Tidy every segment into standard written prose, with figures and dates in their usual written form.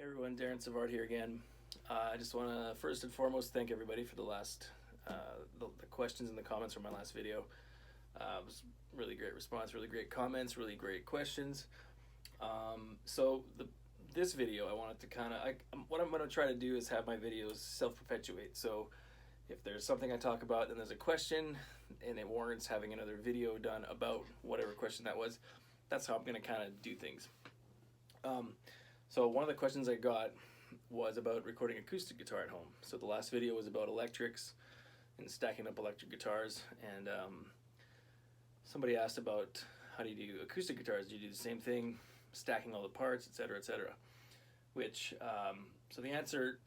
Hey everyone, Darren Savard here again. I just want to first and foremost thank everybody for the questions and the comments from my last video. It was really great response, really great comments, really great questions. This video, I wanted to what I'm going to try to do is have my videos self-perpetuate. So if there's something I talk about and there's a question and it warrants having another video done about whatever question that was, that's how I'm going to kind of do things. So one of the questions I got was about recording acoustic guitar at home. So the last video was about electrics and stacking up electric guitars, and somebody asked about how do you do acoustic guitars? Do you do the same thing, stacking all the parts, etc., etc.? Which, so the answer,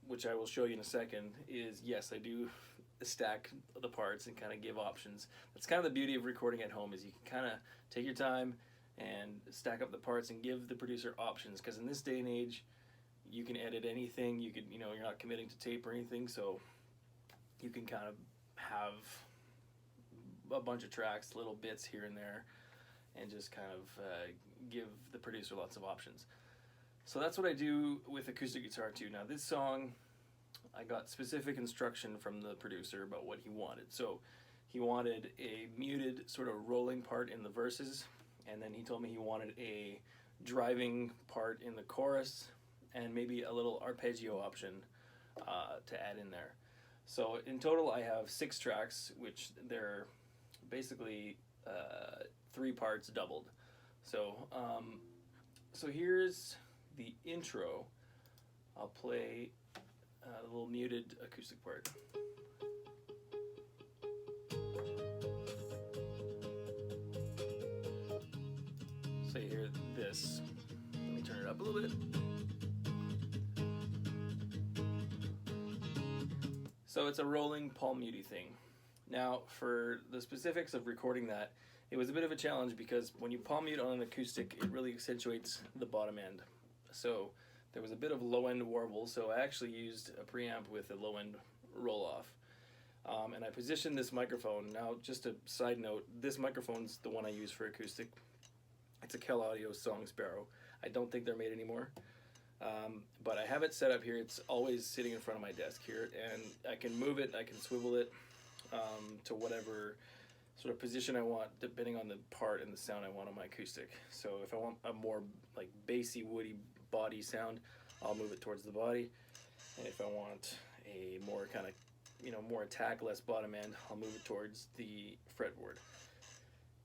which I will show you in a second, is yes, I do stack the parts and kind of give options. That's kind of the beauty of recording at home, is you can kind of take your time and stack up the parts and give the producer options, because in this day and age you can edit anything. You could, you're not committing to tape or anything, so you can kind of have a bunch of tracks, little bits here and there, and just kind of give the producer lots of options. So that's what I do with acoustic guitar too. Now this song, I got specific instruction from the producer about what he wanted. So he wanted a muted sort of rolling part in the verses, and then he told me he wanted a driving part in the chorus and maybe a little arpeggio option to add in there. So in total I have 6 tracks, which they're basically 3 parts doubled. So here's the intro. I'll play a little muted acoustic part. So you hear this. Let me turn it up a little bit. So it's a rolling palm muty thing. Now for the specifics of recording that, it was a bit of a challenge because when you palm mute on an acoustic, it really accentuates the bottom end. So there was a bit of low end warble, so I actually used a preamp with a low end roll off. And I positioned this microphone. Now just a side note, this microphone's the one I use for acoustic. It's a Kel Audio Song Sparrow. I don't think they're made anymore. But I have it set up here. It's always sitting in front of my desk here, and I can move it, I can swivel it to whatever sort of position I want, depending on the part and the sound I want on my acoustic. So if I want a more like bassy, woody body sound, I'll move it towards the body. And if I want a more kind of, more attack, less bottom end, I'll move it towards the fretboard.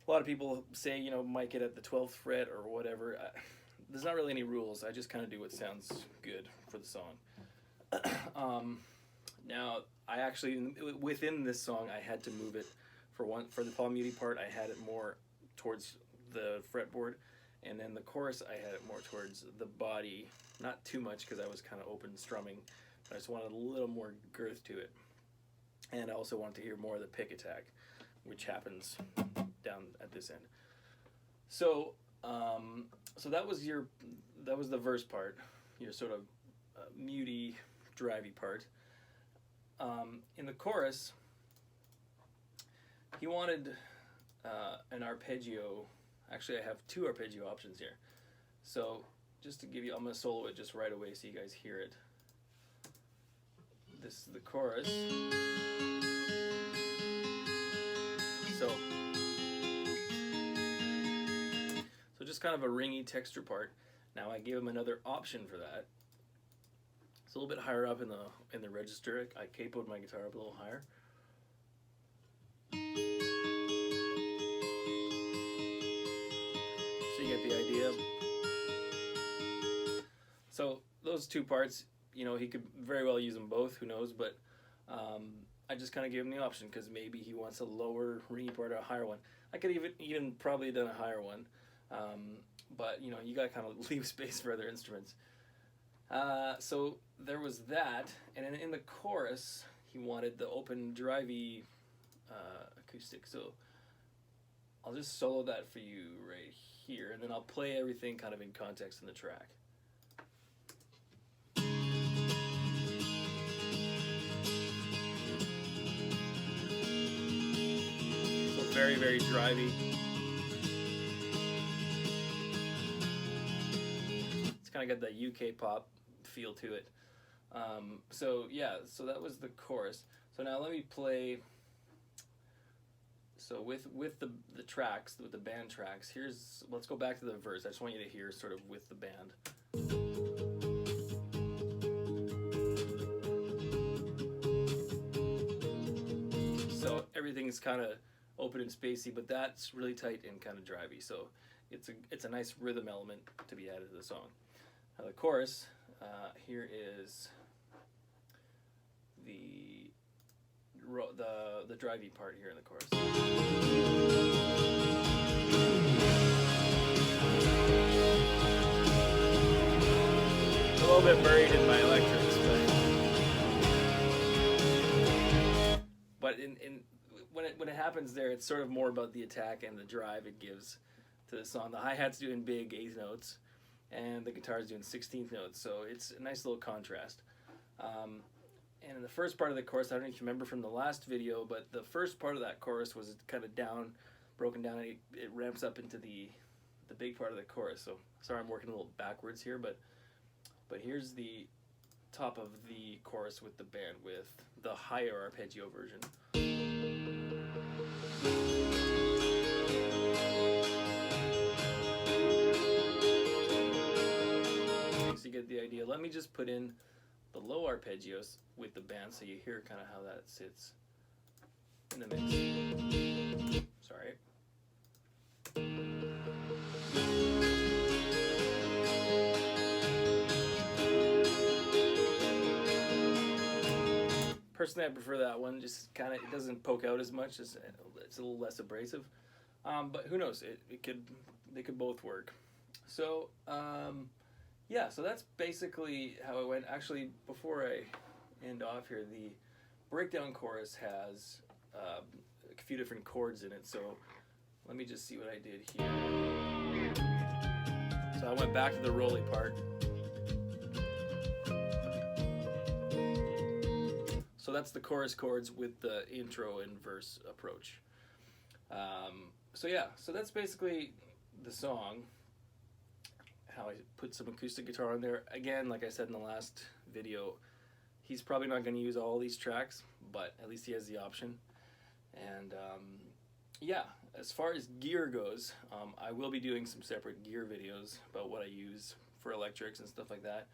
A lot of people say, mic it at the 12th fret or whatever. There's not really any rules. I just kind of do what sounds good for the song. Now, I actually, within this song, I had to move it for the palm muty part. I had it more towards the fretboard, and then the chorus, I had it more towards the body. Not too much because I was kind of open strumming, but I just wanted a little more girth to it. And I also wanted to hear more of the pick attack, which happens down at this end. So that was the verse part, your sort of muty, drivey part. In the chorus, he wanted an arpeggio. Actually, I have 2 arpeggio options here. So just to give you, I'm going to solo it just right away so you guys hear it. This is the chorus. So just kind of a ringy texture part. Now I gave him another option for that. It's a little bit higher up in the register. I capoed my guitar up a little higher. So you get the idea. So those 2 parts, he could very well use them both, who knows, but I just kind of gave him the option because maybe he wants a lower ringy part or a higher one. I could even probably done a higher one, but you got to kind of leave space for other instruments. So there was that, and then in the chorus he wanted the open drivey acoustic. So I'll just solo that for you right here, and then I'll play everything kind of in context in the track. Very, very drivey. kind of got that UK pop feel to it. So yeah, so that was the chorus. So now let me play. So with the tracks, with the band tracks, let's go back to the verse. I just want you to hear sort of with the band. So everything's kind of open and spacey, but that's really tight and kind of drivey. So it's a nice rhythm element to be added to the song. Now the chorus, here is the drivey part here in the chorus. A little bit buried in my electrics, but when it happens there, it's sort of more about the attack and the drive it gives to the song. The hi-hat's doing big 8th notes, and the guitar's doing 16th notes, so it's a nice little contrast. And in the first part of the chorus, I don't know if you remember from the last video, but the first part of that chorus was kind of broken down, and it ramps up into the big part of the chorus. So sorry, I'm working a little backwards here, but here's the top of the chorus with the band with the higher arpeggio version. So you get the idea. Let me just put in the low arpeggios with the band so you hear kind of how that sits in the mix. Sorry. Personally, I prefer that one. Just kind of, it doesn't poke out as much. It's a little less abrasive. But who knows? They could both work. So yeah, so that's basically how it went. Actually, before I end off here, the breakdown chorus has a few different chords in it. So let me just see what I did here. So I went back to the rolly part. So that's the chorus chords with the intro and verse approach. So yeah, so that's basically the song. How I put some acoustic guitar on there. Again, like I said in the last video, he's probably not going to use all these tracks, but at least he has the option. And yeah, as far as gear goes, I will be doing some separate gear videos about what I use for electrics and stuff like that.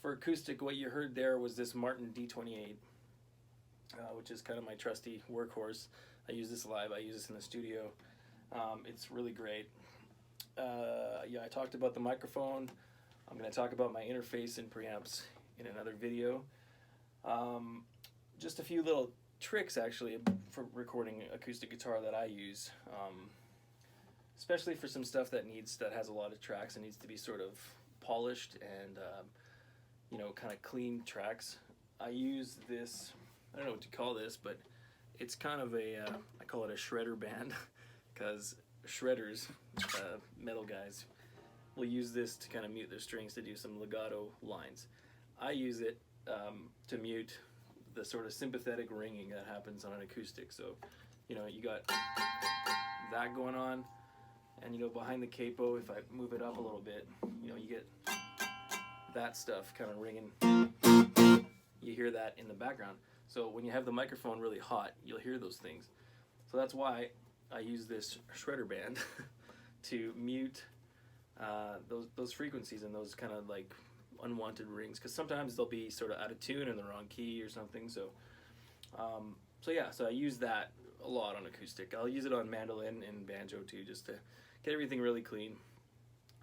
For acoustic, what you heard there was this Martin D28, which is kind of my trusty workhorse. I use this live, I use this in the studio. It's really great. Yeah, I talked about the microphone. I'm going to talk about my interface and preamps in another video. Just a few little tricks actually for recording acoustic guitar that I use, especially for some stuff that has a lot of tracks and needs to be sort of polished and you know, kind of clean tracks. I use this, I don't know what to call this, but it's kind of a I call it a shredder band because shredders, metal guys, will use this to kind of mute their strings to do some legato lines. I use it to mute the sort of sympathetic ringing that happens on an acoustic. So, you know, you got that going on, and you know, behind the capo, if I move it up a little bit, you know, you get that stuff kind of ringing. You hear that in the background. So when you have the microphone really hot, you'll hear those things. So that's why I use this shredder band to mute those frequencies and those kind of like unwanted rings, because sometimes they'll be sort of out of tune in the wrong key or something. So so yeah, so I use that a lot on acoustic. I'll use it on mandolin and banjo too, just to get everything really clean.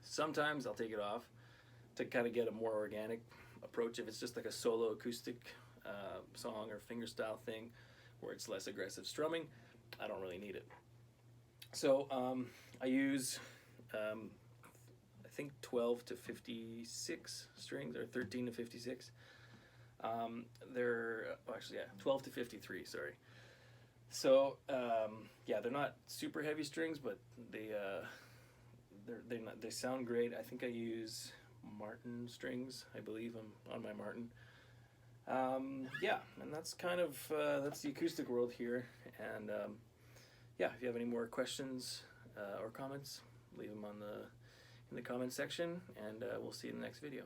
Sometimes I'll take it off to kind of get a more organic approach if it's just like a solo acoustic song or fingerstyle thing where it's less aggressive strumming. I don't really need it. So I use I think 12 to 56 strings, or 13 to 56. They're actually, yeah, 12 to 53, sorry. So yeah, they're not super heavy strings, but they sound great. I think I use Martin strings. I believe I'm on my Martin. Yeah, and that's kind of that's the acoustic world here. And yeah, if you have any more questions or comments, leave them in the comments section, and we'll see you in the next video.